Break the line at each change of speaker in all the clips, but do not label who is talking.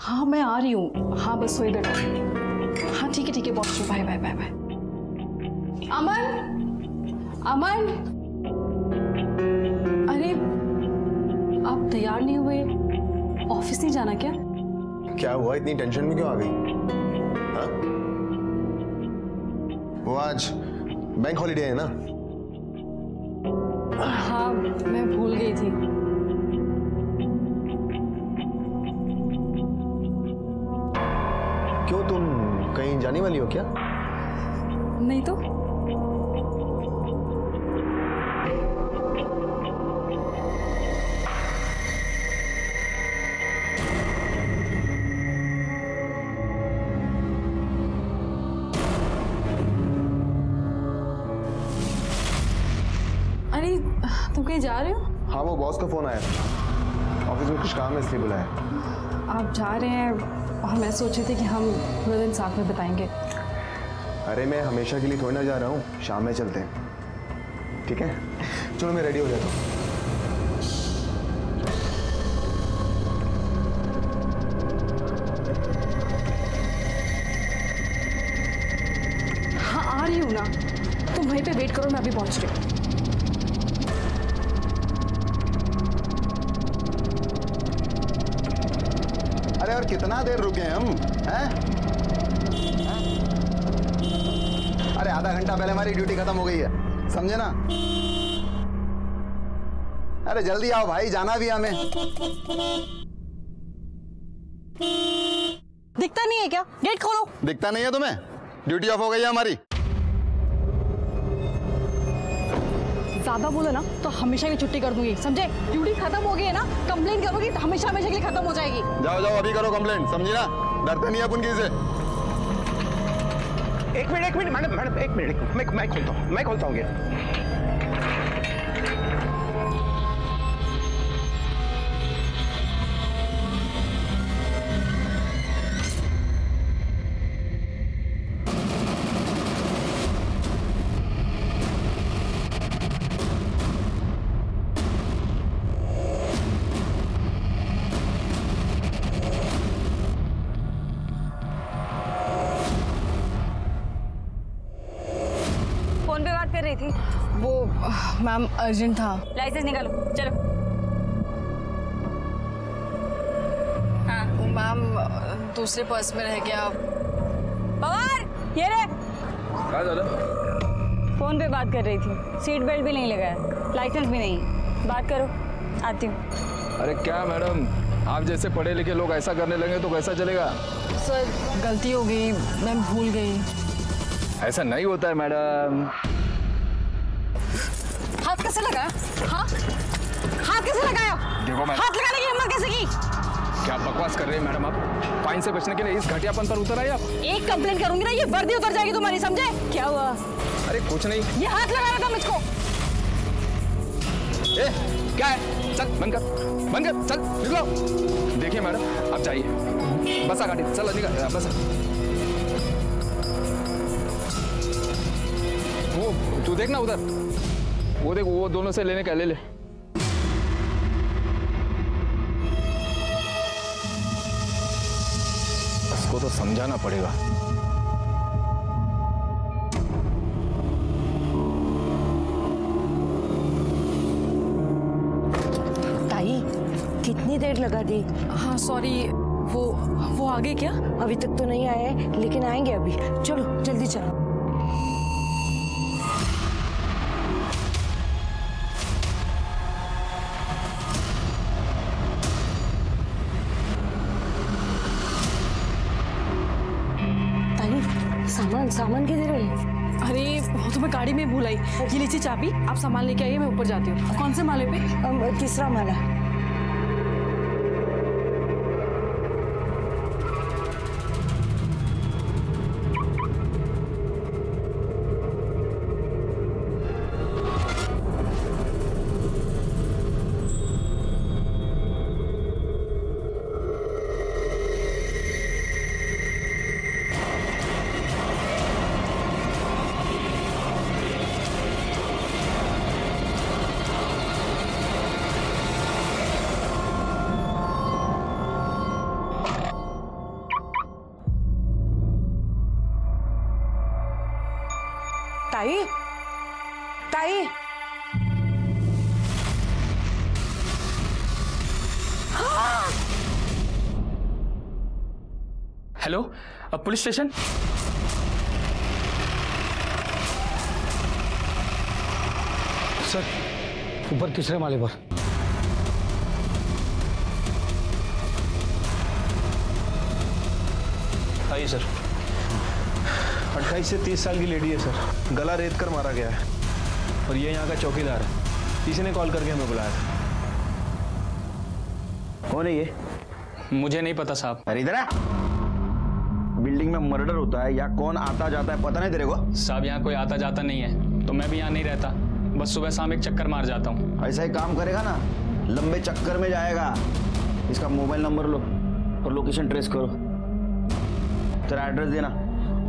हाँ मैं आ रही हूँ। हाँ बस वही बैठो। हाँ ठीक है पहुंच रही हूँ। Bye bye bye bye. Aman Aman, अरे आप तैयार नहीं हुए? ऑफिस नहीं जाना क्या?
क्या हुआ, इतनी टेंशन में क्यों आ गई? हाँ? वो आज बैंक हॉलिडे है ना?
हाँ मैं भूल गई थी।
क्यों, तुम कहीं जाने वाली हो क्या?
नहीं तो। अरे तुम कहीं जा रहे हो?
हाँ वो बॉस का फोन आया, ऑफिस में कुछ काम है इसलिए बुलाया।
आप जा रहे हैं और मैं सोच रही थी कि हम पूरा दिन साथ में बिताएंगे।
अरे मैं हमेशा के लिए थोड़ी ना जा रहा हूँ, शाम में चलते हैं, ठीक है? चलो मैं रेडी हो जाता हूँ।
हाँ आ रही हूँ ना, तुम वहीं पे वेट करो, मैं अभी पहुँच रही हूँ।
अरे और कितना देर रुके हम, हैं? अरे आधा घंटा पहले हमारी ड्यूटी खत्म हो गई है, समझे ना? अरे जल्दी आओ भाई, जाना भी हमें।
दिखता नहीं है क्या? गेट खोलो।
दिखता नहीं है तुम्हें? ड्यूटी ऑफ हो गई है हमारी।
ज्यादा बोलो ना तो हमेशा की छुट्टी कर दूंगी, समझे? ड्यूटी खत्म हो गई है ना, कंप्लेन करोगी तो हमेशा के लिए खत्म हो जाएगी।
जाओ जाओ अभी करो कंप्लेंट, समझी ना? डरते नहीं अपन किसी से।
एक मिनट मैडम एक मिनट, मैं खोलता हूँ गेट।
कर रही थी वो मैम, अर्जेंट था।
लाइसेंस निकालो, चलो। हाँ
मैम दूसरे पर्स में रह गया।
पवार ये रे।
क्या चलो?
फोन पे बात कर रही थी, सीट बेल्ट भी नहीं लगाया, लाइसेंस भी नहीं। बात करो, आती हूँ।
अरे क्या मैडम, आप जैसे पढ़े लिखे लोग ऐसा करने लगे तो कैसा चलेगा?
सर गलती हो गई, मैं भूल गई।
ऐसा नहीं होता है मैडम।
हाथ कैसे लगाया? हाँ हाथ कैसे लगाया?
देखो मैडम,
हाथ लगाने की हिम्मत कैसे की?
क्या बकवास कर रहे हैं मैडम आप? फाइन से बचने के लिए इस घटियापन पर उतर आए आप।
एक कंप्लेंट करूंगी ना, ये वर्दी उतर जाएगी तुम्हारी, समझे? क्या हुआ?
अरे कुछ नहीं।
ये हाथ लगा रहा था मुझको।
ए, क्या है? चल बंद कर, चल निकलो। देखिए मैडम आप जाइए, बस आ गाड़ी, चल निकल बस। वो तू देखना उधर, वो देख, वो दोनों से लेने का ले ले। उसको तो समझाना पड़ेगा।
ताई कितनी देर लगा दी?
हाँ सॉरी, वो आगे क्या?
अभी तक तो नहीं आए हैं, लेकिन आएंगे अभी। चलो जल्दी चलो। सामान किधर है?
अरे वो तो मैं गाड़ी में भूल आई। ये लीजिए चाबी, आप सामान लेके आइए, मैं ऊपर जाती हूँ। कौन से माले पे?
तीसरा माला। ताई, ताई।
Hello, police station.
सर, ऊपर तीसरे माले पर।
आइए सर। 28 से 30 साल की लेडी है सर, गला रेत कर मारा गया है और ये यहाँ का चौकीदार है। किसी ने कॉल करके हमें बुलाया था।
कौन है ये?
मुझे नहीं पता साहब।
अरे इधर आ। बिल्डिंग में मर्डर होता है या कौन आता जाता है पता नहीं तेरे को?
साहब यहाँ कोई आता जाता नहीं है, तो मैं भी यहाँ नहीं रहता, बस सुबह शाम एक चक्कर मार जाता हूँ।
ऐसा ही काम करेगा ना, लंबे चक्कर में जाएगा। इसका मोबाइल नंबर लो और लोकेशन ट्रेस करो। तेरा एड्रेस देना।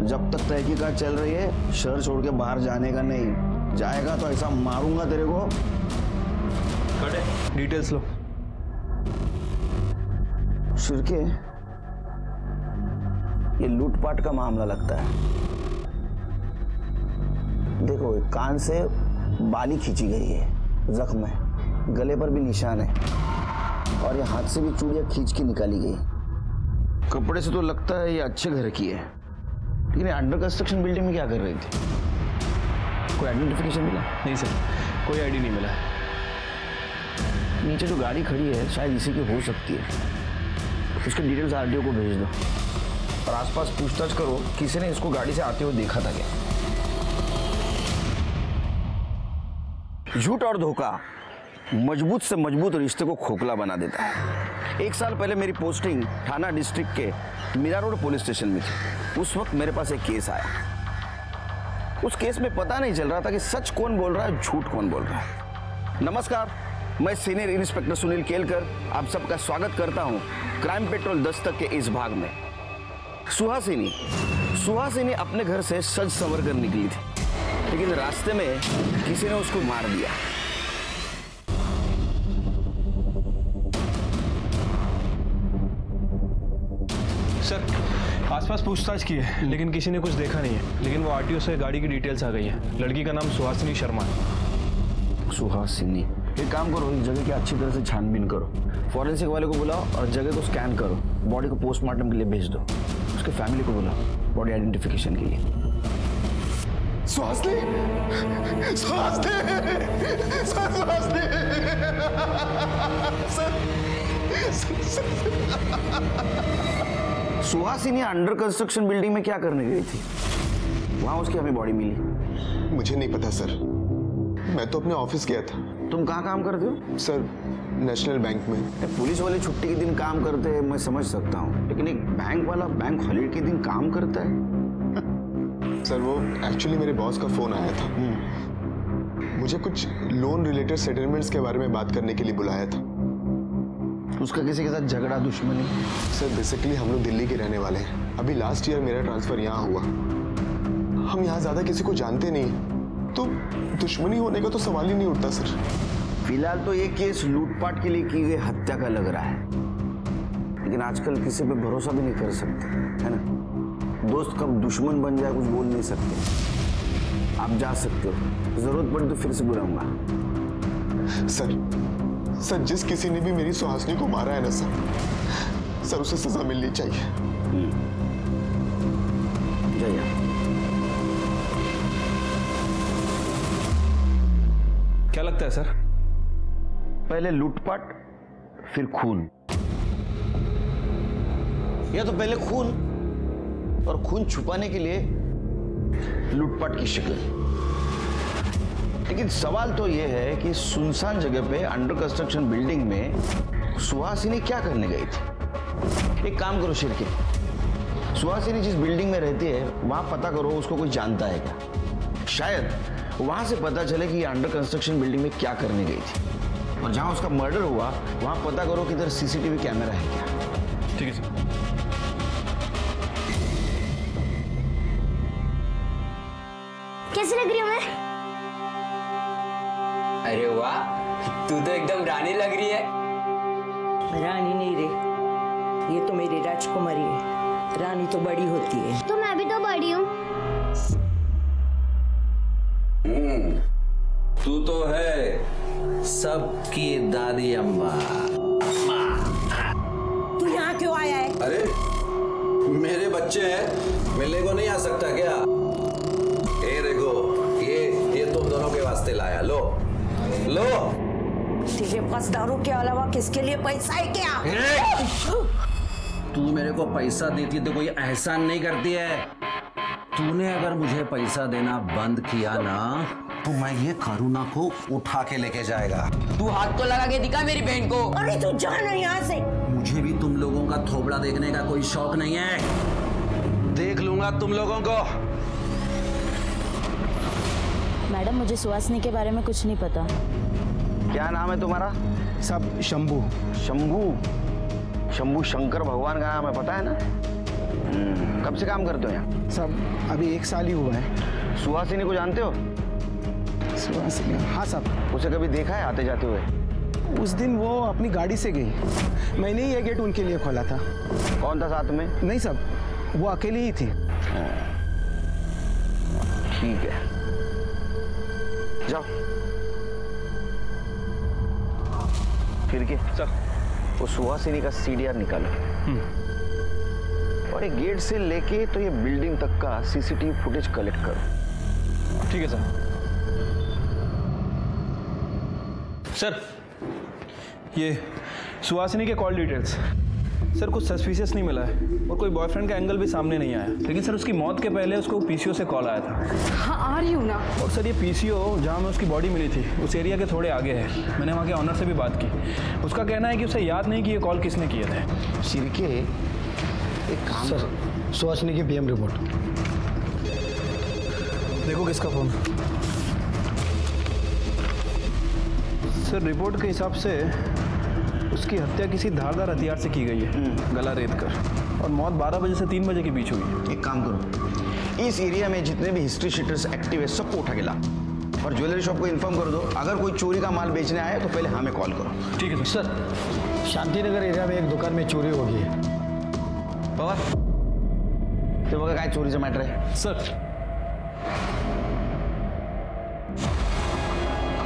जब तक तहकीकात चल रही है शहर छोड़ के बाहर जाने का नहीं। जाएगा तो ऐसा मारूंगा तेरे को।
डिटेल्स लो।
शिरके, ये लूटपाट का मामला लगता है। देखो, कान से बाली खींची गई है, जख्म है, गले पर भी निशान है और ये हाथ से भी चूड़ियां खींच के निकाली गई। कपड़े से तो लगता है ये अच्छे घर की है, लेकिन अंडर कंस्ट्रक्शन बिल्डिंग में क्या कर रही थी? कोई आइडेंटिफिकेशन मिला?
नहीं सर, कोई आईडी नहीं मिला।
नीचे जो गाड़ी खड़ी है शायद इसी की हो सकती है। उसके डिटेल्स आरटीओ को भेज दो और आसपास पूछताछ करो किसी ने इसको गाड़ी से आते हुए देखा था क्या। झूठ और धोखा मजबूत से मजबूत रिश्ते को खोखला बना देता है। 1 साल पहले मेरी पोस्टिंग थाना डिस्ट्रिक्ट के मीरा रोड पुलिस स्टेशन में थी। उस वक्त मेरे पास एक केस आया। उस केस में पता नहीं चल रहा था कि सच कौन बोल रहा है, झूठ कौन बोल रहा है। नमस्कार, मैं सीनियर इंस्पेक्टर सुनील केलकर आप सबका स्वागत करता हूं क्राइम पेट्रोल दस्तक के इस भाग में। सुहासिनी अपने घर से सज संवर कर निकली थी, लेकिन रास्ते में किसी ने उसको मार दिया।
सर, आसपास पूछताछ की है लेकिन किसी ने कुछ देखा नहीं है। लेकिन वो आरटीओ से गाड़ी की डिटेल्स आ गई है। लड़की का नाम सुहासिनी शर्मा है।
सुहासिनी, एक काम करो, इस जगह की अच्छी तरह से छानबीन करो, फॉरेंसिक वाले को बुलाओ और जगह को स्कैन करो, बॉडी को पोस्टमार्टम के लिए भेज दो, उसके फैमिली को बुलाओ बॉडी आइडेंटिफिकेशन के लिए। सुहासिनी अंडर कंस्ट्रक्शन बिल्डिंग में क्या करने गई थी? वहां उसकी हमें बॉडी मिली।
मुझे नहीं पता सर, मैं तो अपने ऑफिस गया था।
तुम कहाँ काम करते हो?
सर, नेशनल बैंक में।
पुलिस वाले छुट्टी के दिन काम करते हैं मैं समझ सकता हूँ, लेकिन एक बैंक वाला बैंक हॉलीडे के दिन काम करता है?
सर, वो एक्चुअली मेरे बॉस का फोन आया था। मुझे कुछ लोन रिलेटेड सेटलमेंट्स के बारे में बात करने के लिए बुलाया था।
उसका किसी के साथ झगड़ा, दुश्मनी?
सर, बेसिकली हम लोग दिल्ली के रहने वाले हैं। अभी लास्ट ईयर मेरा ट्रांसफर यहाँ हुआ। हम यहाँ ज्यादा किसी को जानते नहीं, तो दुश्मनी होने का तो सवाल ही नहीं उठता सर।
फिलहाल तो ये केस लूटपाट के लिए की गई हत्या का लग रहा है, लेकिन आजकल किसी पे भरोसा भी नहीं कर सकते, है ना? दोस्त कब दुश्मन बन जाए कुछ बोल नहीं सकते। आप जा सकते हो, जरूरत पड़ी तो फिर से बुलाऊंगा।
सर, जिस किसी ने भी मेरी सुहासिनी को मारा है ना सर, उसे सजा मिलनी चाहिए।
जाइए।
क्या लगता है सर?
पहले लूटपाट फिर खून, या तो पहले खून और खून छुपाने के लिए लूटपाट की शक्ल। लेकिन सवाल तो यह है कि सुनसान जगह पे अंडर कंस्ट्रक्शन बिल्डिंग में सुहासिनी क्या करने गई थी? एक काम करो शिरके, सुहासिनी जिस बिल्डिंग में रहती है वहां पता करो उसको कोई जानता है क्या। शायद वहां से पता चले कि ये अंडर कंस्ट्रक्शन बिल्डिंग में क्या करने गई थी। और जहां उसका मर्डर हुआ वहां पता करो कि इधर सीसीटीवी कैमरा है क्या।
ठीक है सर।
कैसी लग रही हूँ मैं?
अरे वाह, तू तो एकदम रानी लग रही है।
रानी नहीं रे, ये तो मेरी राजकुमारी है। रानी तो बड़ी होती है।
तो मैं भी तो बड़ी हूँ।
तू तो है सबकी दादी अम्मा।
तू यहाँ क्यों आया है?
अरे मेरे बच्चे हैं, मिलने को नहीं आ सकता क्या? ये देखो, ये तुम दोनों के वास्ते लाया, लो लो।
तेरे पास दारू के अलावा किसके लिए पैसा है क्या?
तू मेरे को पैसा देती तो कोई एहसान नहीं करती है। तूने अगर मुझे पैसा देना बंद किया ना तो मैं ये करुणा को उठा के लेके जाएगा।
तू हाथ तो लगा के दिखा मेरी बहन को।
अरे तू जा ना यहाँ से।
मुझे भी तुम लोगों का थोबड़ा देखने का कोई शौक नहीं है। देख लूंगा तुम लोगों को।
मैडम, मुझे सुहासिनी के बारे में कुछ नहीं पता।
क्या नाम है तुम्हारा?
सब शंभू।
शंभू? शंभू शंकर भगवान का नाम है, पता है ना? कब से काम करते हो यहाँ?
सब अभी 1 साल ही हुआ है।
सुहासिनी को जानते हो?
सुहासिनी? हाँ साहब।
उसे कभी देखा है आते जाते हुए?
उस दिन वो अपनी गाड़ी से गई, मैंने ही ये गेट उनके लिए खोला था।
कौन था साथ में?
नहीं साहब, वो अकेली ही थी।
ठीक है, जाओ। फिर के
सर,
वो सुहासिनी का सीडीआर निकालो और एक गेट से लेके तो ये बिल्डिंग तक का सीसीटीवी फुटेज कलेक्ट करो।
ठीक है सर। सर, ये सुहासिनी के कॉल डिटेल्स सर कुछ सस्पिशियस नहीं मिला है और कोई बॉयफ्रेंड का एंगल भी सामने नहीं आया। लेकिन सर उसकी मौत के पहले उसको पीसीओ से कॉल आया था।
हाँ, आ रही हूँ ना।
और सर ये पीसीओ जहाँ में उसकी बॉडी मिली थी उस एरिया के थोड़े आगे है। मैंने वहाँ के ऑनर से भी बात की। उसका कहना है कि उसे याद नहीं कि ये कॉल किसने किए थे।
शिरके, एक काम सर, सुहासिनी की पीएम रिपोर्ट
देखो किसका फोन। सर रिपोर्ट के हिसाब से उसकी हत्या किसी धारदार हथियार से की गई है, गला रेत कर, और मौत 12 बजे से 3 बजे के बीच हुई है।
एक काम करो, इस एरिया में जितने भी हिस्ट्री शीटर्स एक्टिव है सबको उठा के ला और ज्वेलरी शॉप को इन्फॉर्म कर दो। अगर कोई चोरी का माल बेचने आए तो पहले हमें कॉल करो।
ठीक है
सर। शांतिनगर एरिया में एक दुकान में चोरी हो गई है।
बाबा तुम्हारा काय चोरीचं मॅटर आहे?
सर।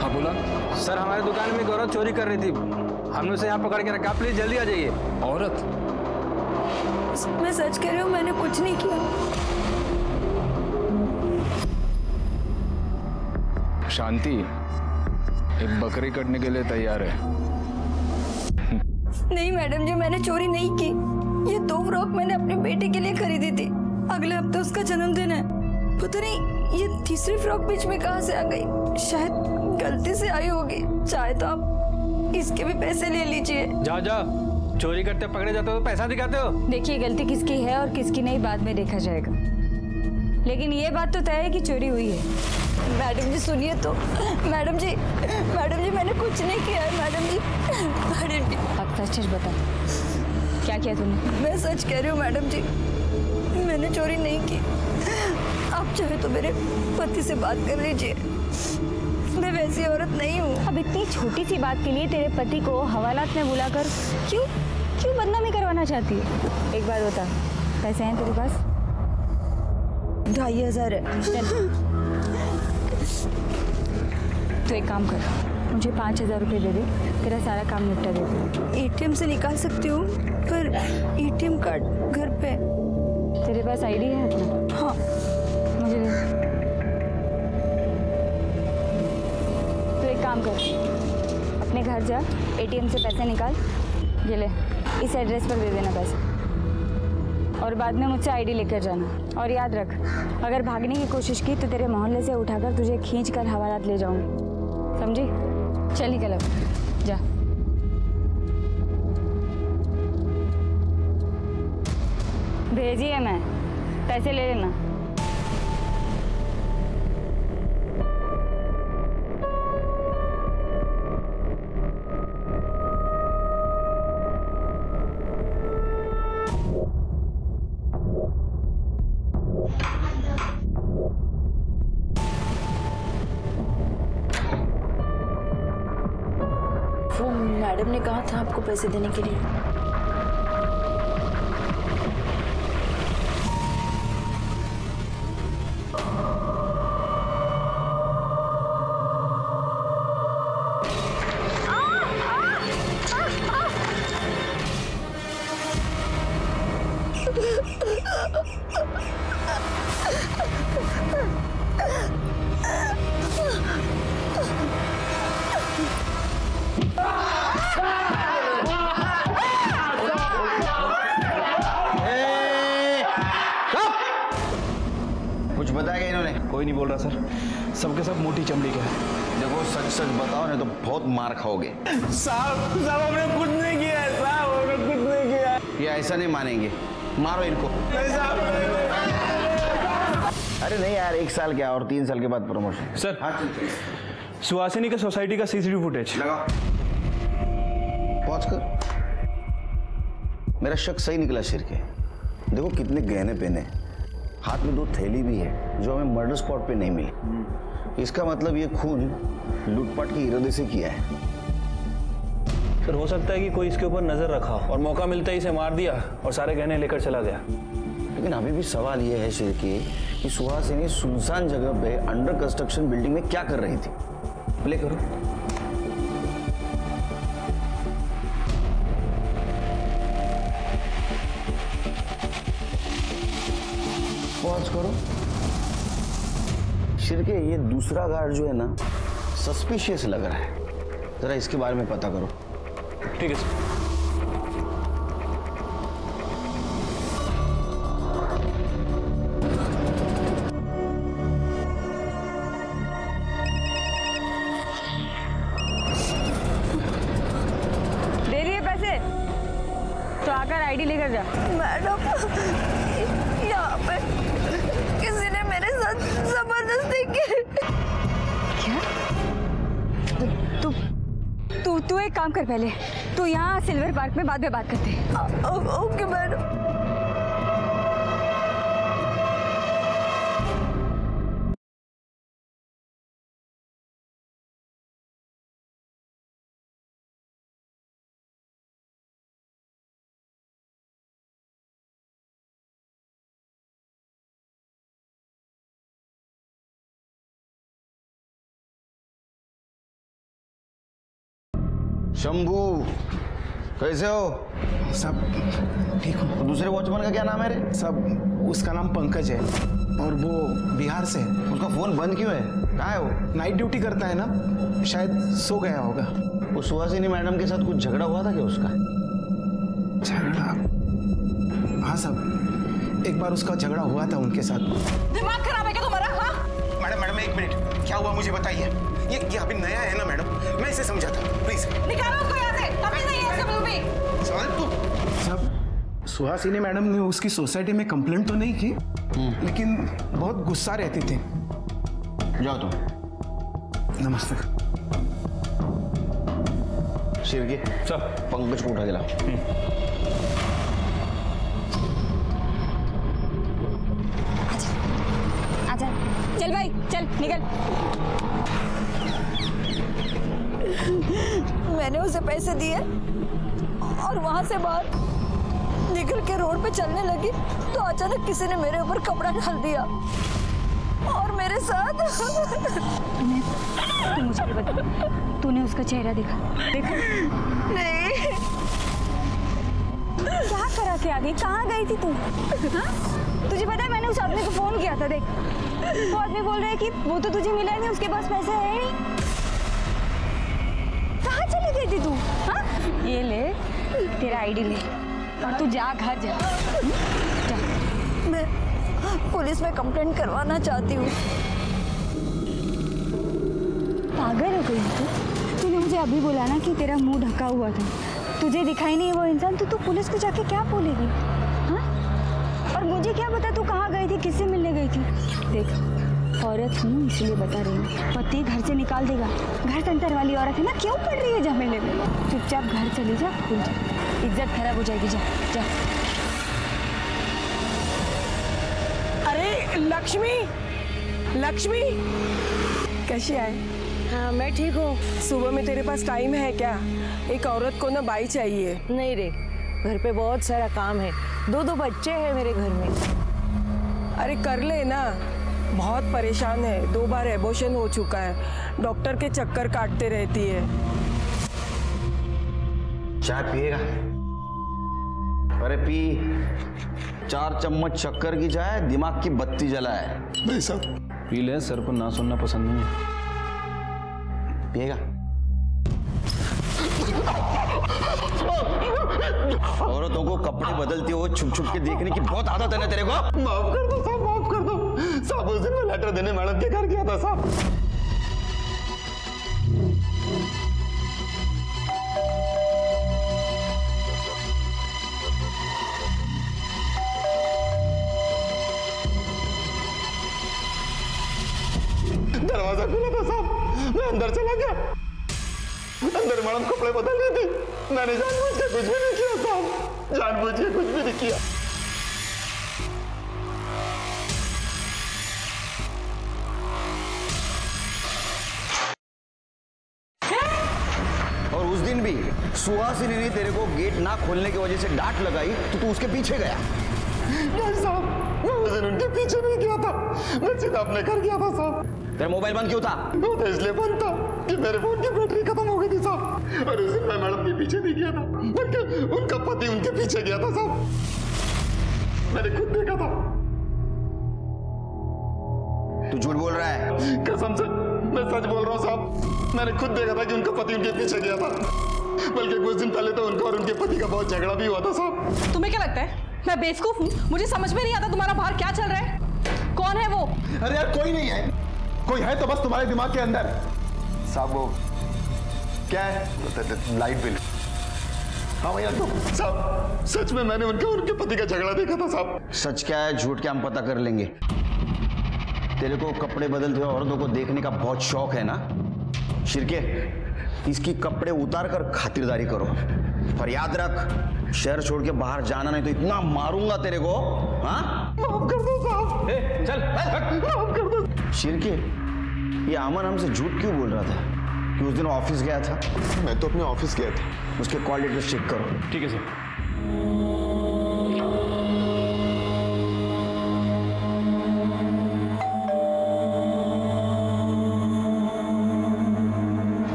हाँ बोला।
सर, हमारे दुकान में एक औरत चोरी कर रही थी, हमने उसे यहाँ पकड़ के रखा। प्लीज जल्दी आ जाइए।
औरत?
मैं सच कह रही हूँ, मैंने कुछ नहीं किया।
शांति एक बकरी कटने के लिए तैयार है।
नहीं मैडम जी, मैंने चोरी नहीं की। ये 2 फ्रॉक मैंने अपने बेटे के लिए खरीदी थी। अगले हफ्ते उसका जन्मदिन है। पता नहीं ये तीसरी फ्रॉक बीच में कहाँ से आ गई। शायद गलती से आई होगी। चाहे तो आप इसके भी पैसे ले लीजिए।
जाओ जाओ, चोरी करते पकड़े जाते हो तो पैसा दिखाते हो।
देखिए, गलती किसकी है और किसकी नहीं बाद में देखा जाएगा, लेकिन ये बात तो तय है कि चोरी हुई है। मैडम जी सुनिए तो। मैडम जी मैंने कुछ नहीं किया है। मैडम जी अब सच बता, क्या किया तुमने? मैं सच कह रही हूँ मैडम जी, मैंने चोरी नहीं की। आप चाहे तो मेरे पति से बात कर लीजिए, मैं वैसी औरत नहीं हूँ। अब इतनी छोटी सी बात के लिए तेरे पति को हवालात में बुलाकर क्यों बदनामी करवाना चाहती है? एक बात बता, पैसे हैं तेरे पास? 2500 है। चल तो एक काम कर, मुझे 5000 रुपये दे दे, तेरा सारा काम निपटा दे। एटीएम से निकाल सकती हूँ, पर एटीएम कार्ड घर पे। तेरे पास आईडी है अपना? हाँ, मुझे दे। तो एक काम कर, अपने घर जा, एटीएम से पैसे निकाल, ये ले, इस एड्रेस पर दे देना पैसे, और बाद में मुझसे आईडी लेकर जाना। और याद रख, अगर भागने की कोशिश की तो तेरे मोहल्ले से उठाकर तुझे खींच कर हवालात ले जाऊंगी, समझी? चल निकल अब, जा। भेजी है मैं, पैसे ले लेना।
वो मैडम ने कहा था आपको पैसे देने के लिए।
कुछ बताया इन्होंने?
कोई नहीं बोल रहा सर, सबके सब मोटी चमड़ी के हैं।
देखो सच सच बताओ नहीं तो बहुत मार खाओगे।
साहब हमने कुछ नहीं किया है साहब, हमने कुछ नहीं किया है।
ये ऐसा नहीं मानेंगे, मारो इनको।
नहीं साहब।
अरे नहीं यार, 1 साल क्या और 3 साल के बाद प्रमोशन।
सर
हाँ
सुहासिनी के सोसाइटी का सीसीटीवी फुटेज
लगाओ, पहुंच कर। मेरा शक सही निकला शिरके। देखो कितने गहने पहने, हाथ में 2 थैली भी है जो हमें मर्डर स्पॉट पे नहीं मिली। इसका मतलब ये खून लूटपाट के इरादे से किया है।
फिर हो सकता है कि कोई इसके ऊपर नजर रखा और मौका मिलता ही इसे मार दिया और सारे गहने लेकर चला गया।
लेकिन अभी भी सवाल ये है शिरके कि सुहासिनी सुनसान जगह पे अंडर कंस्ट्रक्शन बिल्डिंग में क्या कर रही थी। प्ले करो। पॉज करो। शिरके ये दूसरा गार्ड जो है ना सस्पिशियस लग रहा है, जरा इसके बारे में पता करो।
ठीक है सर।
दे रही है पैसे तो आकर आईडी लेकर जा।
मैडम यहाँ पे किसी ने मेरे साथ जबरदस्ती की।
क्या? तू एक काम कर, पहले तू यहाँ सिल्वर पार्क में बाद में बात करते हैं।
Okay madam.
शंभू कैसे हो?
सब ठीक हो?
दूसरे वॉचमैन का क्या नाम है रे?
सब उसका नाम पंकज है और वो बिहार से है।
उसका फोन बंद क्यों है? कहाँ है वो?
नाइट ड्यूटी करता है ना, शायद सो गया होगा।
वो सुहासिनी मैडम के साथ कुछ झगड़ा हुआ था क्या उसका?
झगड़ा? हाँ सब, एक बार उसका झगड़ा हुआ था उनके साथ।
दिमाग खराब है क्या तुम्हारा? हाँ
मैडम 1 मिनट, क्या हुआ मुझे बताइए। ये अभी नया है ना मैडम, मैं इसे समझाता हूँ, प्लीज
निकालो उसको यहाँ से। तमीज नहीं है इसका बिल्कुल भी।
सवाल तो सब सुहासिनी मैडम ने उसकी सोसाइटी में कंप्लेंट तो नहीं की, लेकिन बहुत गुस्सा रहती थी।
जाओ तुम।
नमस्ते।
शिरके
सब
पंकज को उठा के लाओ।
आजा, चल भाई चल निकल।
मैंने उसे पैसे दिए और वहां से बाहर निकल के रोड पे चलने लगी तो अचानक किसी ने मेरे ऊपर कपड़ा डाल दिया और मेरे साथ।
तू मुझे बता, तूने उसका चेहरा देखा?
नहीं।
क्या करा के आ गई? कहाँ गई थी तू? हाँ? तुझे पता है मैंने उस आदमी को फोन किया था, देख वो आदमी बोल रहा है कि वो तो तुझे मिला नहीं, उसके पास पैसे है नहीं। कहाँ चली गई थी तू? हाँ? ये ले तेरा आईडी ले और तू जा घर जा।
मैं पुलिस में कंप्लेंट करवाना चाहती हूँ।
पागल हो गई तू? तूने मुझे अभी बोला ना कि तेरा मुंह ढका हुआ था, तुझे दिखाई नहीं वो इंसान, तो तू पुलिस को जाके क्या बोलेगी? हाँ? और मुझे क्या पता तू कहाँ गई थी, किससे मिलने गई थी? देख औरत हूँ इसलिए बता रही हूँ, पति घर से निकाल देगा। घर संसार वाली औरत है ना, क्यों पड़ रही है झमेले में? चुपचाप घर चली जा, भूल जा, इज्जत खराब हो जाएगी। जा जा।
अरे लक्ष्मी, लक्ष्मी कैसी है?
हाँ मैं ठीक हूँ।
सुबह में तेरे पास टाइम है क्या? एक औरत को ना बाई चाहिए।
नहीं रे, घर पे बहुत सारा काम है, 2 बच्चे हैं मेरे घर में।
अरे कर ले ना, बहुत परेशान है, 2 बार एबॉर्शन हो चुका है, डॉक्टर के चक्कर काटते रहती है।
चाय पिएगा? अरे पी, 4 चम्मच शक्कर की चाय दिमाग की बत्ती जलाए।
भाई साहब
पी ले, सर को ना सुनना पसंद नहीं है।
पिएगा? औरतों को कपड़े बदलते हो छुप छुप के देखने की बहुत आदत है ना तेरे को।
माफ कर दो साहब, माफ कर दो साहब। उस दिन मैं लेटर देने मैडम के घर गया था साहब। दरवाजा खुला था साहब, मैं अंदर चला गया। अंदर मैडम कपड़े बदल रही थी। मैंने जानबूझ के कुछ भी नहीं किया साहब, जानबूझ के कुछ भी नहीं किया।
और उस दिन भी सुहासिनी ने तेरे को गेट ना खोलने की वजह से डांट लगाई तो तू उसके पीछे गया।
नहीं साहब, मैं उस दिन उनके पीछे नहीं गया था, मैं सीधा अपने घर गया था साहब।
तेरा मोबाइल बंद क्यों था?
वो तो इसलिए बंद था कि मेरे फोन की बैटरी खत्म हो गई थी साहब। और उस दिन मैं मैडम के पीछे नहीं गया था, बल्कि उनका पति उनके पीछे गया था साहब। मैंने खुद देखा था।
तू झूठ बोल रहा है?
कसम से मैं सच बोल रहा हूँ साहब। मैंने खुद देखा था कि उनका पति उनके पीछे गया था। बल्कि कुछ दिन पहले तो उनका और उनके पति का बहुत झगड़ा भी हुआ था साहब।
तुम्हें क्या लगता है मैं बेवकूफ हूँ? मुझे समझ में नहीं आता तुम्हारा बाहर क्या चल रहा है। कौन है वो?
अरे यार कोई नहीं है, कोई है तो बस तुम्हारे दिमाग के अंदर। साहब वो क्या है? Light bill. हाँ भैया तो साहब सच में मैंने उनके और उनके पति का झगड़ा देखा था साहब।
सच क्या है झूठ क्या हम पता कर लेंगे। तेरे को कपड़े बदलते हुए औरतों को देखने का बहुत शौक है ना? शिरके, इसकी कपड़े उतार कर खातिरदारी करो। और याद रख, शहर छोड़ के बाहर जाना नहीं तो इतना मारूंगा तेरे को। हाँ
माफ कर दो साहब।
चल
माफ कर दो।
शिरके, ये अमन हमसे झूठ क्यों बोल रहा था कि उस दिन ऑफिस गया था?
मैं तो अपने ऑफिस गया था।
उसके कॉल डिटेल्स चेक करो।
ठीक है सर।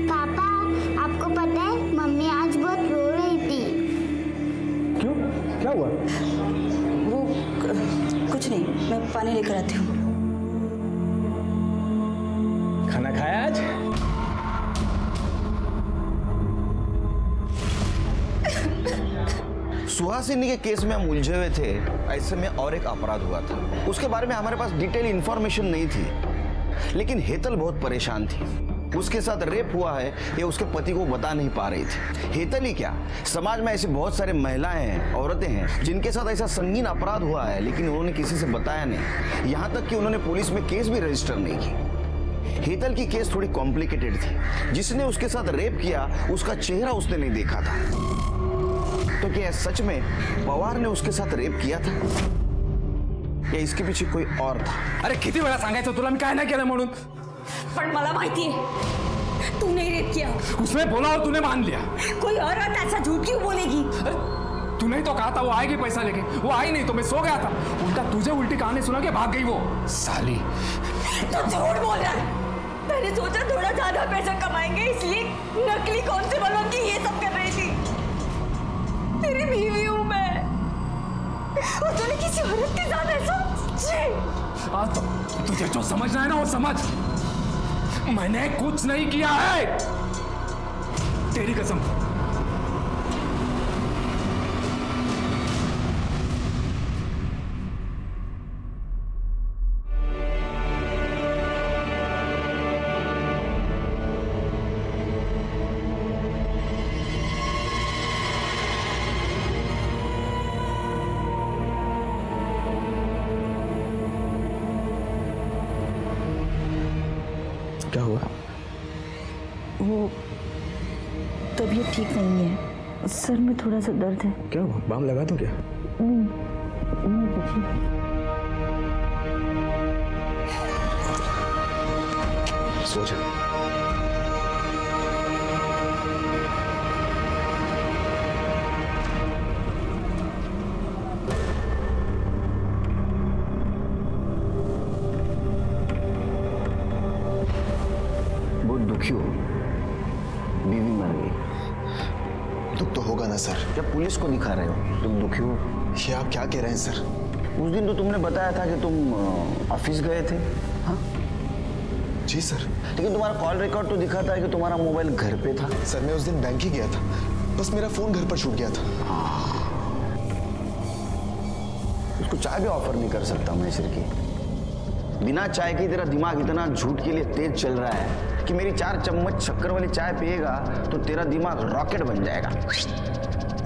पापा आपको पता है मम्मी आज बहुत रो रही थी।
क्यों, क्या हुआ?
वो कुछ नहीं, मैं पानी लेकर आती हूँ।
खाना खाया आज?
सुहासिनी के केस में हम उलझे हुए थे, ऐसे में और एक अपराध हुआ था। उसके बारे में हमारे पास डिटेल इंफॉर्मेशन नहीं थी, लेकिन हेतल बहुत परेशान थी। उसके साथ रेप हुआ है ये उसके पति को बता नहीं पा रही थी। हेतल ही क्या, समाज में ऐसी बहुत सारे महिलाएं हैं, औरतें हैं जिनके साथ ऐसा संगीन अपराध हुआ है, लेकिन उन्होंने किसी से बताया नहीं। यहाँ तक कि उन्होंने पुलिस में केस भी रजिस्टर नहीं की। हेतल की केस थोड़ी कॉम्प्लिकेटेड थी। जिसने उसके साथ रेप किया उसका चेहरा उसने नहीं देखा था। तो क्या सच में पवार ने उसके साथ रेप किया था या इसके पीछे कोई और था?
अरे किती वेळा सांगायचं तुला मी काय नाही केलं म्हणून?
पण मला माहिती है तूने रेप किया।
उसने बोला और तूने मान लिया।
कोई और ऐसा झूठ क्यों बोलेगी?
तूने तो कहा था वो आएगी पैसा लेके, वो आई नहीं तो मैं सो गया था। उल्टा तुझे उल्टी कहानी सुना के भाग गई वो साली।
तो झूठ बोल रहा है। मैंने सोचा थोड़ा ज्यादा पैसा कमाएंगे इसलिए नकली कांस्टेबल बन के ये सब कर रही थी। तेरी बीवी हूँ मैं और तूने किसी औरत के साथ ऐसा?
तो तुझे जो समझना है ना वो समझ। मैंने कुछ नहीं किया है, तेरी कसम।
क्या हुआ?
वो तबीयत ठीक नहीं है, सर में थोड़ा सा दर्द है।
क्या हुआ? बाम लगा दूं क्या?
नहीं देखिए।
सो जा।
दुखी हो, बीवी मर गई।
दुख तो होगा ना सर।
जब पुलिस को दिखा रहे हो तुम दुखी हो?
ये आप क्या कह रहे हैं सर?
उस दिन तो तुमने बताया था कि तुम ऑफिस गए थे। हाँ
जी सर।
लेकिन तुम्हारा कॉल रिकॉर्ड तो दिखाता है कि तुम्हारा मोबाइल घर पे था।
सर मैं उस दिन बैंक ही गया था, बस मेरा फोन घर पर छूट गया था।
उसको चाय भी ऑफर नहीं कर सकता मैं सिर की। बिना चाय के तेरा दिमाग इतना झूठ के लिए तेज चल रहा है कि मेरी 4 चम्मच शक्कर वाली चाय पिएगा तो तेरा दिमाग रॉकेट बन जाएगा।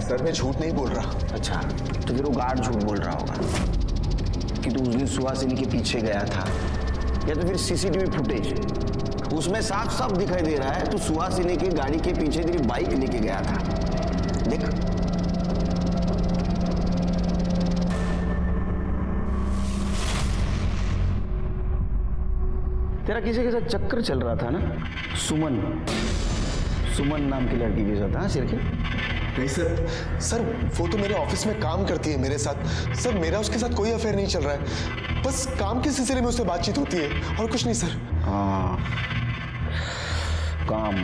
सर मैं झूठ नहीं बोल रहा।
अच्छा तो फिर वो गार्ड झूठ बोल रहा होगा कि तू उस दिन सुहासिनी के पीछे गया था, या तो फिर सीसीटीवी फुटेज उसमें साफ साफ दिखाई दे रहा है तू सुहासिनी की गाड़ी के पीछे तेरी बाइक लेके गया था। देख तेरा किसी के साथ चक्कर चल रहा था ना, सुमन नाम की लड़की के साथ। हाँ सिर के?
नहीं सर वो तो मेरे ऑफिस में काम करती है मेरे साथ। सर मेरा उसके साथ कोई अफेयर नहीं चल रहा है, बस काम के सिलसिले में उससे बातचीत होती है और कुछ नहीं सर।
हाँ काम।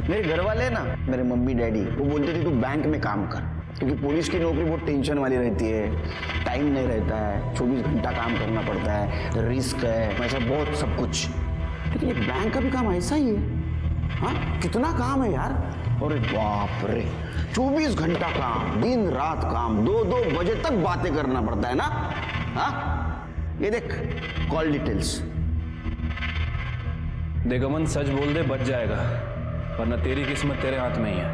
मेरे घर वाले ना, मेरे मम्मी डैडी वो बोलते थे तू बैंक में काम कर, क्योंकि पुलिस की नौकरी बहुत टेंशन वाली रहती है, टाइम नहीं रहता है, 24 घंटा काम करना पड़ता है, रिस्क है, ऐसा बहुत सब कुछ। लेकिन ये बैंक का भी काम ऐसा ही है। हाँ कितना काम है यार। अरे बाप रे 24 घंटा काम, दिन रात काम, 2-2 बजे तक बातें करना पड़ता है ना। हाँ ये देख कॉल डिटेल्स।
देख अमन सच बोल दे बच जाएगा, वरना तेरी किस्मत तेरे हाथ में ही है।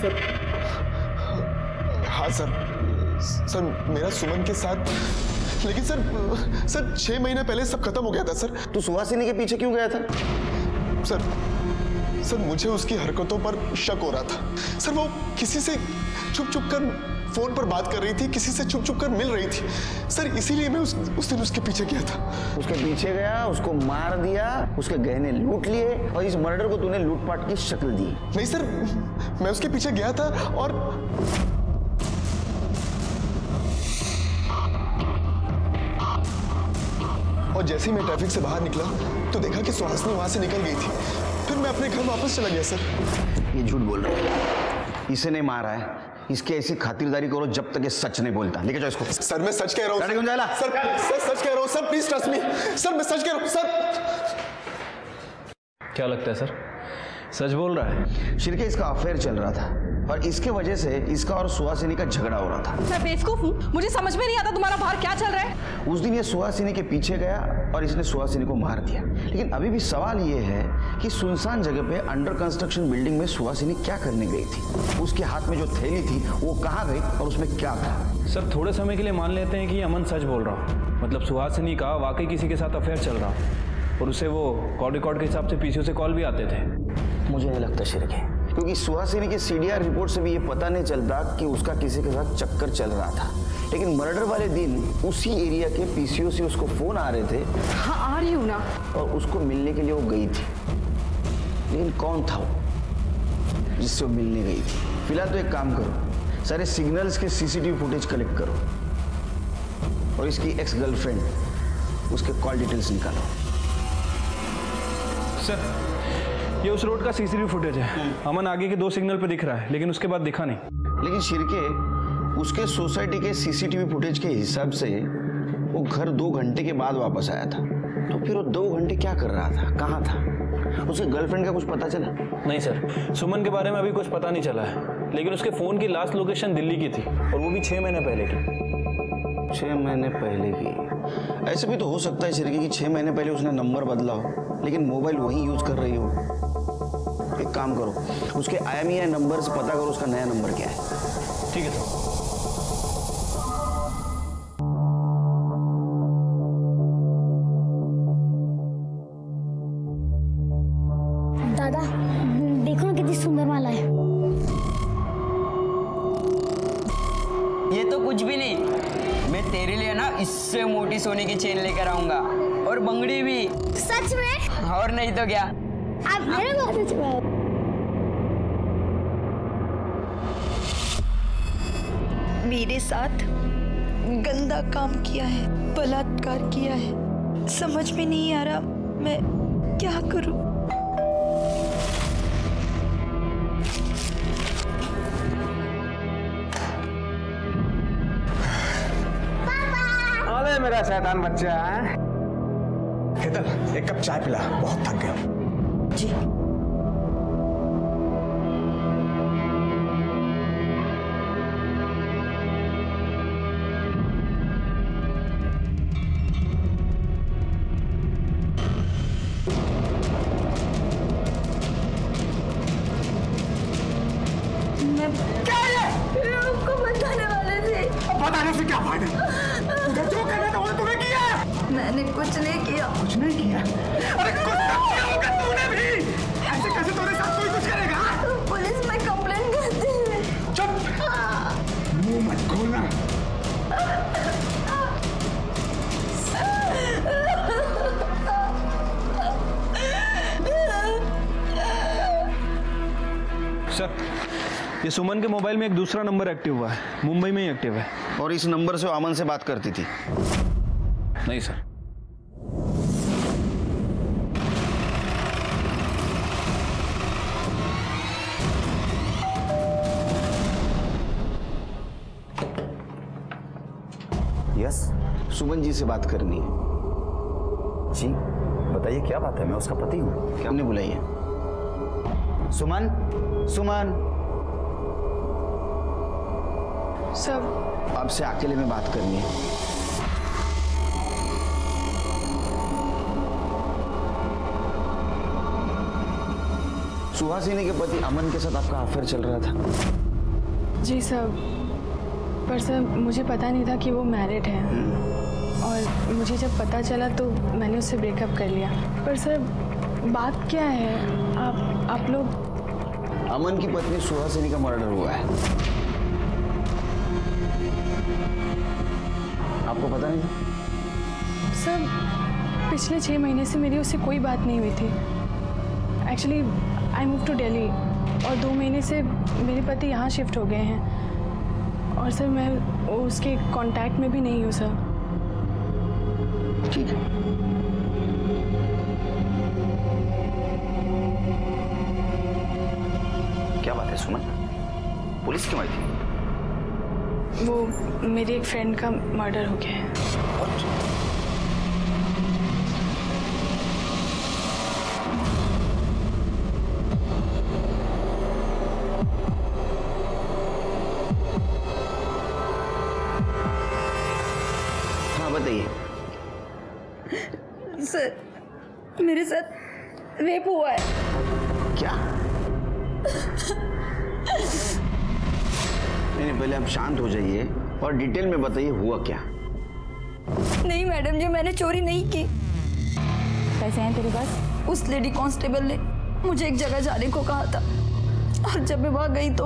सर हाँ सर मेरा सुमन के साथ, लेकिन सर 6 महीने पहले सब खत्म हो गया था सर।
तू सुहासिनी के पीछे क्यों गया था?
सर मुझे उसकी हरकतों पर शक हो रहा था। सर वो किसी से छुप कर फोन पर बात कर रही थी, किसी से छुप कर मिल रही थी सर, इसीलिए मैं उस दिन उसके पीछे गया था।
उसके पीछे गया, उसको मार दिया, उसके गहने लूट लिए और इस मर्डर को तूने लूटपाट की शक्ल दी।
नहीं सर मैं उसके पीछे गया था और जैसे ही मैं ट्रैफिक से बाहर निकला तो देखा कि सुहासिनी वहां से निकल गई थी। फिर मैं अपने घर वापस चला गया सर।
ये झूठ बोल रहा है, इसे नहीं मारा है, इसकी ऐसी खातिरदारी करो जब तक ये सच नहीं बोलता। लेके जाओ इसको।
सर मैं सच कह रहा हूँ
सर
सच कह रहा हूँ sir, please trust me sir, मैं सच कह रहा हूँ सर।
क्या लगता है सर सच बोल रहा है?
शिरके इसका अफेयर चल रहा था और इसके वजह से इसका और सुहासिनी का झगड़ा हो रहा था।
मैं बेवकूफ हूँ, मुझे समझ में नहीं आता तुम्हारा बाहर क्या चल रहा है।
उस दिन ये सुहासिनी के पीछे गया और इसने सुहासिनी को मार दिया। लेकिन अभी भी सवाल ये है कि सुनसान जगह पे अंडर कंस्ट्रक्शन बिल्डिंग में सुहासिनी क्या करने गई थी? उसके हाथ में जो थैली थी वो कहाँ गई और उसमें क्या था?
सर थोड़े समय के लिए मान लेते हैं कि अमन सच बोल रहा हो, मतलब सुहासिनी का वाकई किसी के साथ अफेयर चल रहा और उसे वो कॉल रिकॉर्ड के हिसाब से पीसीओ से कॉल भी आते थे।
मुझे नहीं लगता शिरके, क्योंकि सुहासिनी के सीडीआर रिपोर्ट से भी ये पता नहीं चलता कि उसका किसी के साथ चक्कर चल रहा था। लेकिन मर्डर वाले दिन उसी एरिया के पीसीओ से उसको फोन आ रहे थे।
हाँ आ रही हूँ ना।
और उसको मिलने के लिए वो गई थी, लेकिन कौन था वो जिससे वो मिलने गई थी? फिलहाल तो एक काम करो, सारे सिग्नल्स के सीसीटीवी फुटेज कलेक्ट करो और इसकी एक्स गर्लफ्रेंड उसके कॉल डिटेल्स निकालो।
सर ये उस रोड का सीसीटीवी फुटेज है। अमन आगे के 2 सिग्नल पे दिख रहा है, लेकिन उसके बाद दिखा नहीं।
लेकिन शिरके उसके सोसाइटी के सीसीटीवी फुटेज के हिसाब से वो घर 2 घंटे के बाद वापस आया था, तो फिर वो 2 घंटे क्या कर रहा था, कहाँ था? उसके गर्लफ्रेंड का कुछ पता चला?
नहीं सर, सुमन के बारे में अभी कुछ पता नहीं चला है, लेकिन उसके फोन की लास्ट लोकेशन दिल्ली की थी और वो भी 6 महीने पहले की।
6 महीने पहले की? ऐसे भी तो हो सकता है शिरके कि 6 महीने पहले उसने नंबर बदला हो, लेकिन मोबाइल वही यूज कर रही हो। एक काम करो, उसके IMEI नंबर से पता करो उसका नया नंबर क्या है।
ठीक है सर।
दादा देखो ना कितनी सुंदर माला है।
ये तो कुछ भी नहीं, मैं तेरे लिए ना इससे मोटी सोने की चेन लेकर आऊंगा और बंगड़ी भी।
सच में?
और नहीं तो क्या।
आप मेरे बहुत अच्छे बात।
मेरे साथ गंदा काम किया है, बलात्कार किया है, समझ में नहीं आ रहा मैं
क्या करूं?
अरे मेरा शैतान बच्चा है।
हेतल, एक कप चाय पिला, बहुत थक गया।
जी।
बताने से क्या फायदा? तुझे जो करना था वो तूने किया।
मैंने कुछ नहीं किया।
कुछ नहीं किया? अरे कुछ तो किया होगा तूने भी। ऐसे कैसे तेरे साथ कोई कुछ करेगा?
पुलिस में कंप्लेंट करती है।
चुप, मुंह मत खोलना।
सर, ये सुमन के मोबाइल में एक दूसरा नंबर एक्टिव हुआ है, मुंबई में ही एक्टिव है।
और इस नंबर से अमन से बात करती थी?
नहीं सर।
यस, सुमन जी से बात करनी है।
जी बताइए, क्या बात है? मैं उसका पति हूँ।
क्या हमने बुलाई है? सुमन, सुमन।
सब
आपसे अकेले में बात करनी है। सुहासिनी के पति अमन के साथ आपका अफेयर चल रहा था?
जी सर, पर सर मुझे पता नहीं था कि वो मैरिड है। और मुझे जब पता चला तो मैंने उससे ब्रेकअप कर लिया। पर सर बात क्या है? आप लोग?
अमन की पत्नी सुहासिनी का मर्डर हुआ है। आपको पता नहीं था?
सर पिछले 6 महीने से मेरी उससे कोई बात नहीं हुई थी। Actually I move to Delhi और 2 महीने से मेरे पति यहाँ शिफ्ट हो गए हैं। और सर मैं उसके कांटेक्ट में भी नहीं हूँ सर।
ठीक है। क्या बात है सुमन? पुलिस क्यों आई थी?
वो मेरी एक फ्रेंड का मर्डर हो गया है।
हाँ बताइए।
सर मेरे साथ रेप हुआ है।
क्या? नहीं, पहले आप शांत हो जाइए और डिटेल में बताइए हुआ क्या।
नहीं मैडम जी, मैंने चोरी नहीं की।
पैसे हैं तेरे पास?
उस लेडी कांस्टेबल ने मुझे एक जगह जाने को कहा था और जब मैं वहां गई तो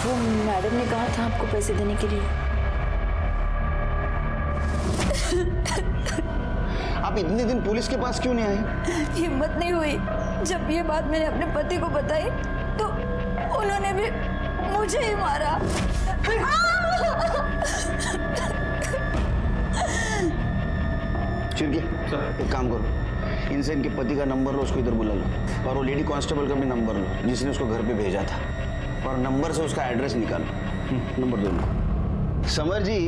वो मैडम ने कहा था आपको पैसे देने के लिए।
आप इतने दिन पुलिस के पास क्यों नहीं आए?
हिम्मत नहीं हुई। जब ये बात मैंने अपने पति को बताई तो उन्होंने भी मुझे ही मारा।
चिड़के, एक काम करो, इनसे इनके पति का नंबर लो, उसको इधर बुला लो। और वो लेडी कांस्टेबल का भी नंबर लो जिसने उसको घर पे भेजा था, और नंबर से उसका एड्रेस निकालो। नंबर दो लो। समर जी,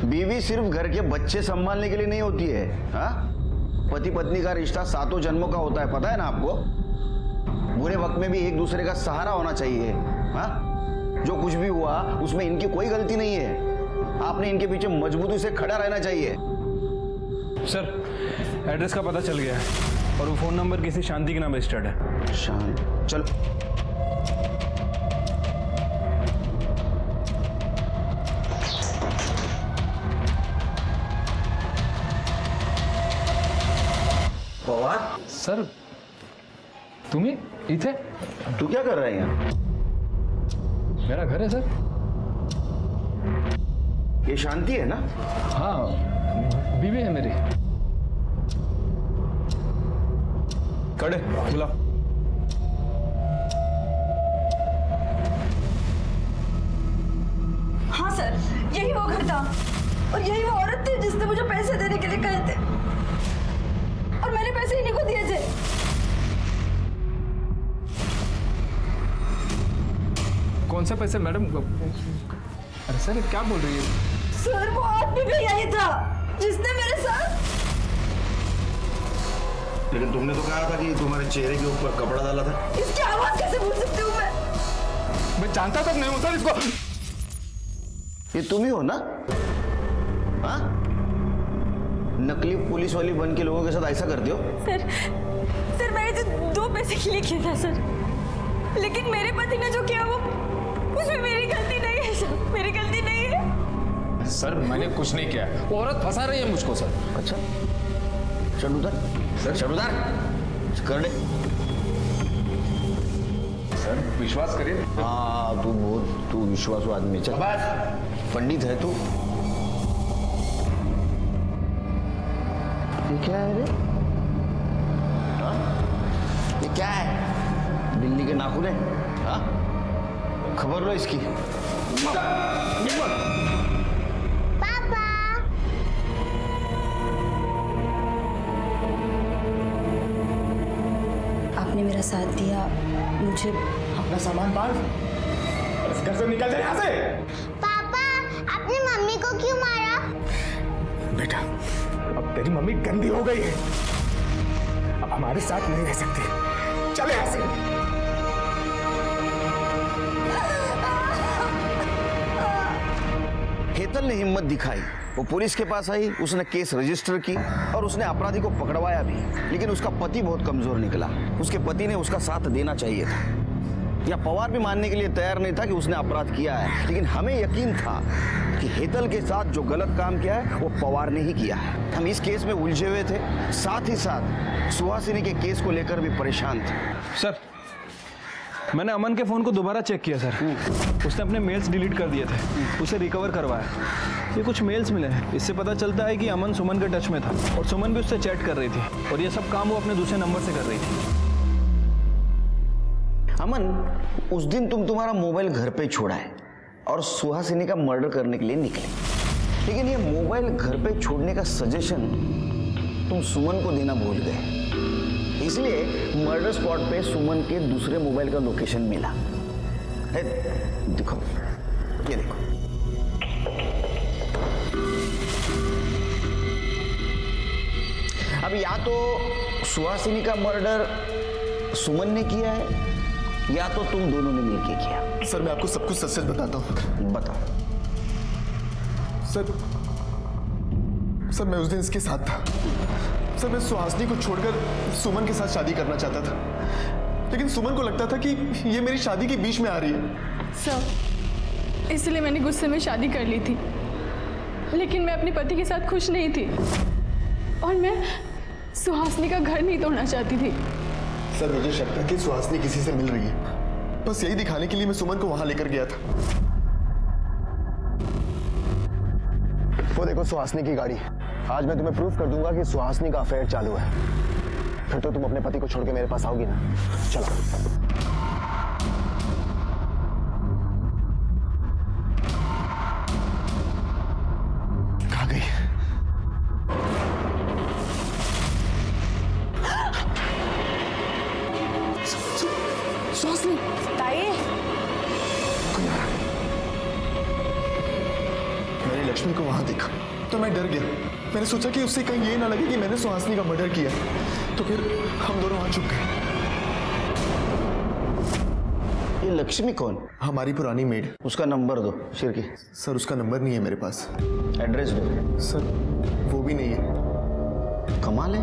बीवी सिर्फ घर के बच्चे संभालने के लिए नहीं होती है। हाँ, पति पत्नी का रिश्ता 7 जन्मों का होता है, पता है ना आपको? बुरे वक्त में भी एक दूसरे का सहारा होना चाहिए। हाँ, जो कुछ भी हुआ उसमें इनकी कोई गलती नहीं है। आपने इनके पीछे मजबूती से खड़ा रहना चाहिए।
सर एड्रेस का पता चल गया है और वो फोन नंबर किसी शांति के नाम रजिस्टर्ड है।
शांति? चलो।
सर तुम्ही इथे?
तू क्या कर रहा है यहाँ?
मेरा घर है सर।
ये शांति है ना?
हाँ, बीवी है मेरी।
कड़े बुला।
हाँ सर, यही वो घर था और यही वो औरत थी जिसने मुझे पैसे देने के लिए कहे थे।
कौन से पैसे मैडम? अरे सर क्या बोल रही है?
सर वो आदमी भी यही था जिसने मेरे साथ।
लेकिन तुमने तो कहा था कि तुम्हारे चेहरे के ऊपर कपड़ा डाला था।
इसकी आवाज कैसे भूल सकती हूँ
मैं जानता तक नहीं हूँ सर इसको।
ये तुम ही हो ना? हाँ? नकली पुलिस वाली बन के लोगों के साथ ऐसा करते हो?
सर मैंने तो 2 पैसे के लिए किया था सर, लेकिन मेरे पति ने जो किया वो उसमें मेरी गलती नहीं है सर, मेरी गलती नहीं है।
सर मैंने कुछ नहीं किया, वो औरत फंसा रही है मुझको सर।
अच्छा शर्ट सर, शर्ट कर दे
सर, विश्वास करिए।
हाँ तू विश्वासू आदमी। चल पंडित है तू। ये क्या है रे? हाँ? ये क्या है? बिल्ली के नाखून है? हाँ? खबर लो इसकी।
आपने मेरा साथ दिया, मुझे
अपना सामान बांध, इस घर से निकल जाए यहाँ से।
पापा आपने मम्मी को क्यों मारा?
बेटा अब तेरी मम्मी गंदी हो गई है, अब हमारे साथ नहीं रह सकती। चले यहाँ से।
हेतल ने हिम्मत दिखाई, वो पुलिस के पास आई, उसने केस रजिस्टर की और उसने अपराधी को पकड़वाया भी। लेकिन उसका पति बहुत कमजोर निकला। उसके पति ने उसका साथ देना चाहिए था, या पवार भी मानने के लिए तैयार नहीं था कि उसने अपराध किया है। लेकिन हमें यकीन था कि हेतल के साथ जो गलत काम किया है वो पवार ने ही किया है। हम इस केस में उलझे हुए थे, साथ ही साथ सुहासिनी के केस को लेकर भी परेशान थे।
सर मैंने अमन के फ़ोन को दोबारा चेक किया सर, उसने अपने मेल्स डिलीट कर दिए थे, उसे रिकवर करवाया। ये कुछ मेल्स मिले हैं, इससे पता चलता है कि अमन सुमन के टच में था और सुमन भी उससे चैट कर रही थी और ये सब काम वो अपने दूसरे नंबर से कर रही थी।
अमन उस दिन तुम्हारा मोबाइल घर पे छोड़ा है और सुहासिनी का मर्डर करने के लिए निकले, लेकिन ये मोबाइल घर पे छोड़ने का सजेशन तुम सुमन को देना भूल गए। इसलिए मर्डर स्पॉट पे सुमन के दूसरे मोबाइल का लोकेशन मिला। देखो ये देखो, अब या तो सुहासिनी का मर्डर सुमन ने किया है या तो तुम दोनों ने मिलकर किया।
सर मैं आपको सब कुछ सच सच बताता हूँ।
बताओ।
सर मैं उस दिन इसके साथ था। सर मैं सुहासिनी को छोड़कर सुमन के साथ शादी करना चाहता था, लेकिन सुमन को लगता था कि ये मेरी शादी के बीच में आ रही है।
सर इसलिए मैंने गुस्से में शादी कर ली थी, लेकिन मैं अपने पति के साथ खुश नहीं थी और मैं सुहासिनी का घर नहीं तोड़ना चाहती थी।
सर मुझे शक था कि सुहासिनी किसी से मिल रही है, बस यही दिखाने के लिए मैं सुमन को वहां लेकर गया था। वो देखो सुहासिनी की गाड़ी। आज मैं तुम्हें प्रूफ कर दूंगा कि सुहासिनी का अफेयर चालू है, फिर तो तुम अपने पति को छोड़ के मेरे पास आओगी ना। चलो कहाँ गई? सुहासिनी
ताई,
मैंने लक्ष्मी को वहां देखा तो मैं डर गया। मैंने सोचा कि उससे कहीं ये ना लगे कि मैंने सुहासिनी का मर्डर किया, तो फिर हम दोनों वहां छुप गए।
ये लक्ष्मी कौन?
हमारी पुरानी मेड।
उसका नंबर दो शिरकी।
सर उसका नंबर नहीं है मेरे पास।
एड्रेस दो।
सर वो भी नहीं है।
कमाल है,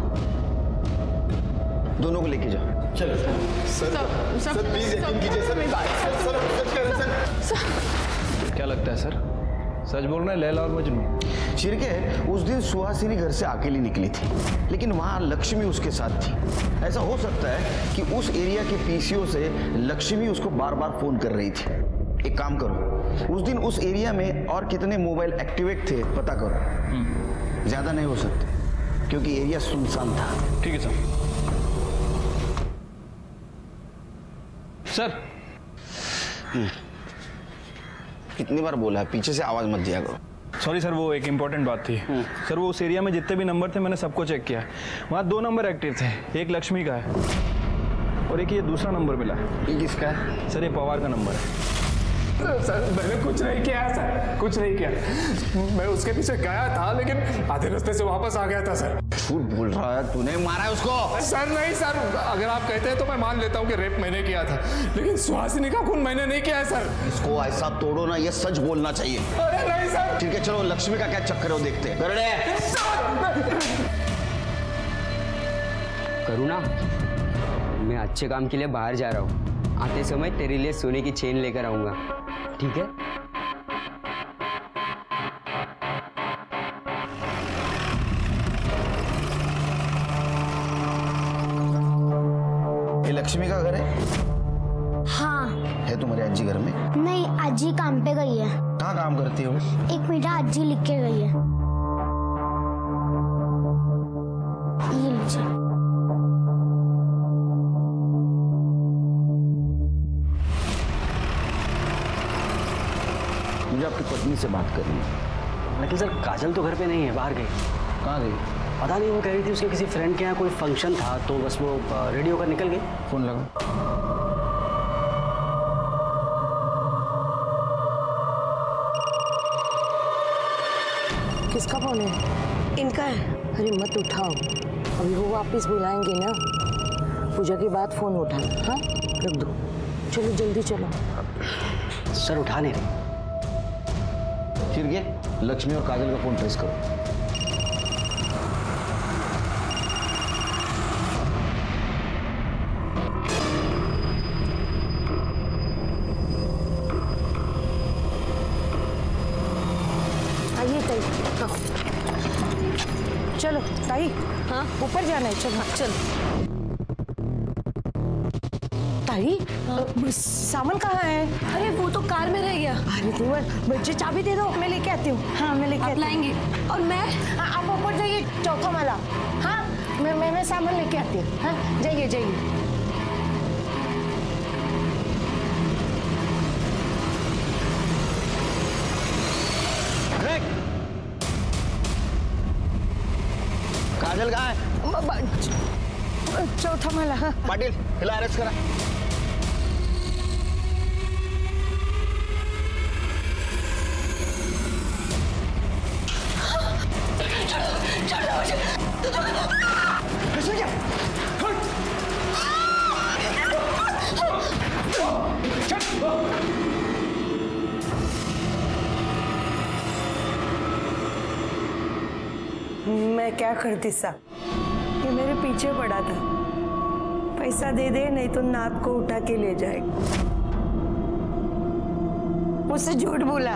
दोनों को लेके जाओ।
चलो सर प्लीज यकीन कीजिए सर। सर सच कह रहे हैं सर।
क्या लगता है सर, सच बोल रहे हैं लैला और मजनू?
शिरके उस दिन सुहासिनी घर से अकेली निकली थी, लेकिन वहां लक्ष्मी उसके साथ थी। ऐसा हो सकता है कि उस एरिया के पीसीओ से लक्ष्मी उसको बार बार फोन कर रही थी। एक काम करो, उस दिन उस एरिया में और कितने मोबाइल एक्टिवेट थे पता करो। ज्यादा नहीं हो सकते क्योंकि एरिया सुनसान था।
ठीक है सर। सर
कितनी बार बोला है पीछे से आवाज मत दिया करो।
सॉरी सर, वो एक इम्पॉर्टेंट बात थी। सर वो उस एरिया में जितने भी नंबर थे मैंने सबको चेक किया, वहाँ 2 नंबर एक्टिव थे। एक लक्ष्मी का है और एक ये दूसरा नंबर मिला है।
ये किसका है?
सर ये पवार का नंबर है।
सर मैंने कुछ नहीं किया है सर, कुछ नहीं किया। मैं उसके पीछे गया था लेकिन आधे रास्ते से वापस आ गया था सर।
झूठ बोल रहा है, तूने मारा है उसको?
सर नहीं सर, अगर आप कहते हैं तो मैं मान लेता हूँ कि रेप मैंने किया था, लेकिन सुहासिनी का खून मैंने नहीं किया है सर।
इसको ऐसा तोड़ो ना, ये सच बोलना चाहिए।
अरे नहीं सर।
ठीक है चलो, लक्ष्मी का क्या चक्कर है वो देखते हैं।
करुणा, मैं अच्छे काम के लिए बाहर जा रहा हूँ, आते समय तेरे लिए सोने की चेन लेकर आऊंगा, ठीक है?
ये लक्ष्मी का घर है?
हाँ।
है तुम्हारी अज्जी घर में?
नहीं, अज्जी काम पे गई है।
कहाँ काम करती हो?
एक मीठा अज्जी लिख के गई है। ये लीजिए।
मुझे आपकी पत्नी से बात करनी है।
लेकिन सर काजल तो घर पे नहीं है, बाहर गई।
कहाँ गई?
पता नहीं, वो कह रही थी उसके किसी फ्रेंड के यहाँ कोई फंक्शन था तो बस वो रेडी होकर निकल गई।
फोन लगा।
किसका फोन है? इनका है। अरे मत उठाओ, अभी वो वापस बुलाएंगे ना। पूजा के बाद फोन उठाना। हाँ रख दो, चलो जल्दी चलो।
सर उठा नहीं रही।
फिर ये लक्ष्मी और काजल का फोन ट्रेस करो।
आइए ताई, हाँ। चलो ताई, हाँ ऊपर जाना है। चलो हाँ चलो। ताई सामान कहाँ है?
अरे वो तो कार में रह गया।
अरे तुम मुझे चाबी दे दो, मैं लेके आती हूँ। हाँ मैं लेके आती हूँ।
लाएंगे। और मैं?
आप ऊपर जाइए, चौथा माला। हाँ मैं सामान लेके आती हूँ। हाँ जाइए जाइए।
काजल कहाँ है?
चौथा माला। हाँ
पाटिल हिला, अरेस्ट करा।
मैं क्या करती साहब, ये मेरे पीछे पड़ा था। पैसा दे दे नहीं तो नाक को उठा के ले जाएगा। मुझसे झूठ बोला,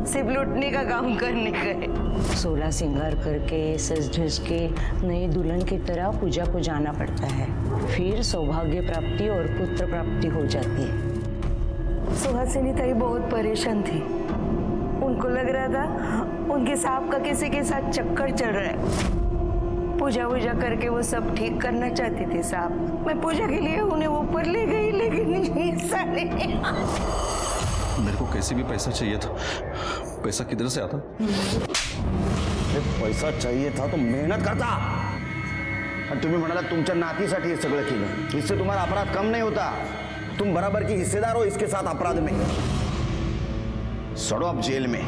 सिर्फ लूटने का काम करने गए। 16 श्रृंगार करके सज धज के नई दुल्हन की तरह पूजा को जाना पड़ता है, फिर सौभाग्य प्राप्ति और पुत्र प्राप्ति हो जाती है। सुहासिनी ताई बहुत परेशान थी। उनको लग रहा था उनके सांप का किसी के साथ चक्कर चल रहा है। पूजा वूजा करके वो सब ठीक करना चाहती थी साहब। मैं पूजा के लिए उन्हें ऊपर ले गई, लेकिन ऐसा नहीं।
मेरे को कैसे भी पैसा चाहिए था। पैसा किधर से आता?
पैसा चाहिए था तो मेहनत करता। आणि तुम्ही म्हणाला तुमच्या नातीसाठी हे सगळं केलं, इससे तुम्हारा अपराध कम नहीं होता। तुम बराबर की हिस्सेदार हो इसके साथ अपराध में। सड़ो अब जेल में।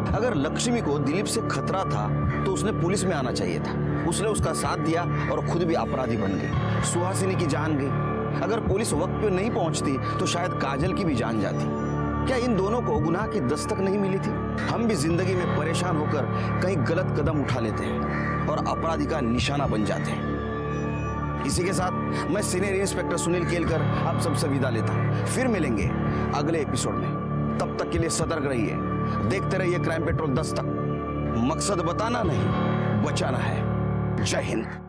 अगर लक्ष्मी को दिलीप से खतरा था तो उसने पुलिस में आना चाहिए था। उसने उसका साथ दिया और खुद भी अपराधी बन गई। सुहासिनी की जान गई। अगर पुलिस वक्त पे नहीं पहुंचती तो शायद काजल की भी जान जाती। क्या इन दोनों को गुनाह की दस्तक नहीं मिली थी? हम भी जिंदगी में परेशान होकर कहीं गलत कदम उठा लेते हैं और अपराधी का निशाना बन जाते हैं। इसी के साथ मैं सीनियर इंस्पेक्टर सुनील केलकर आप सबसे विदा लेता हूं। फिर मिलेंगे अगले एपिसोड में। तब तक के लिए सतर्क रहिए, देखते रहिए क्राइम पेट्रोल दस्तक। मकसद बताना नहीं, बचाना है। जय हिंद।